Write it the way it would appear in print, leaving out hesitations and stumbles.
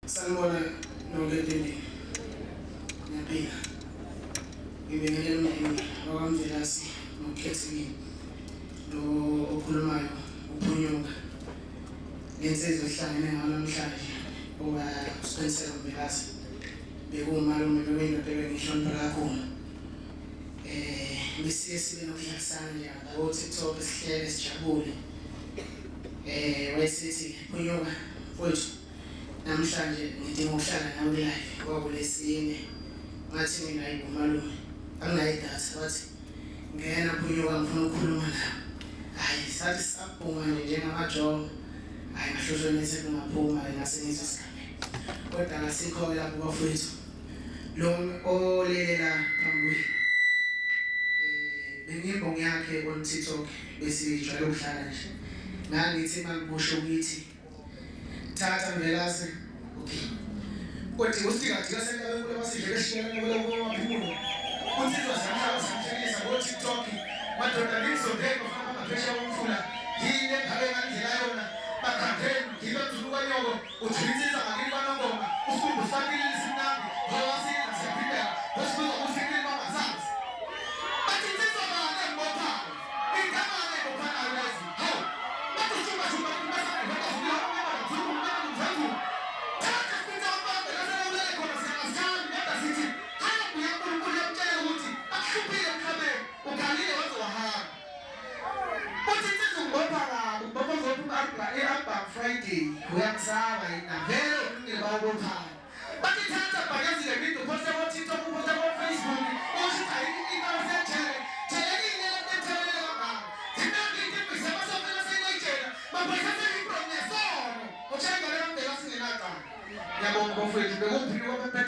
Sanibona noLeteni. Ngiyaphila. Ngibingelela umndeni wakwamvelasi nokukhethekile. Lo okhulumayo uPhunyuka. Ngensizwa esihlangene ngayo namhlanje ngoba Spencer Mvelasi. Bekumalume bekuyindoda engihlonipha kakhulu. Besiye sibe nokudlalisana nje ngabo TikTok sihlele sijabule. Wayesithi Phunyuka mfowethu namhlanje ngidinga ukuhlala nawe live kwakulesine ngathi mina ayibumalume anginayo idatha wathi ngena Phunyuka ngifuna ukukhuluma nawe. Hayi sathi saphuma nje njengamajongo. Hayi ngahlohlonise kungaphuma ngase ngizwe isigameko. Kodwa ngasikho lapho bafowethu lo olele la phambi bengibonga yakhe on TikTok besijwayele ukudlala nje. Nangithi mangibusho ukuthi Tata Mvelasi okay. Kodwa usigathika sendaweni kule basidle beshiyana kule kwamaphulo. Uthixo zamhlaba samhlekisa ngo TikTok. Madoda ngizongena ufaka amaphesha womfula. Yile ngabe ngandlela yona. Bakhatheni ngilo dzuluka nyoko. Uthithisa ngakini banongoma. Usikhumbu sakile isinambi. Hawasina siyaphila. Wesibuza usikile bangazazi. Bathi insizwa bane ngibopha. Igama ngibopha alwazi. Hawu. Bathi shumba kubasana bakazula. Friday, uyamsaba yena vele ukulungile bawubophana. Bathi thatha bhakazile video post on TikTok post on Facebook. Uthi ayini indawo sejele. Jele ingela nethele ngaba. Thina ngithi bisema sofela seyitshela. Mabhayisa seyipronesono. Uchayela le ngela singenaqala. Yabonga bafowethu bekuphila kwamphela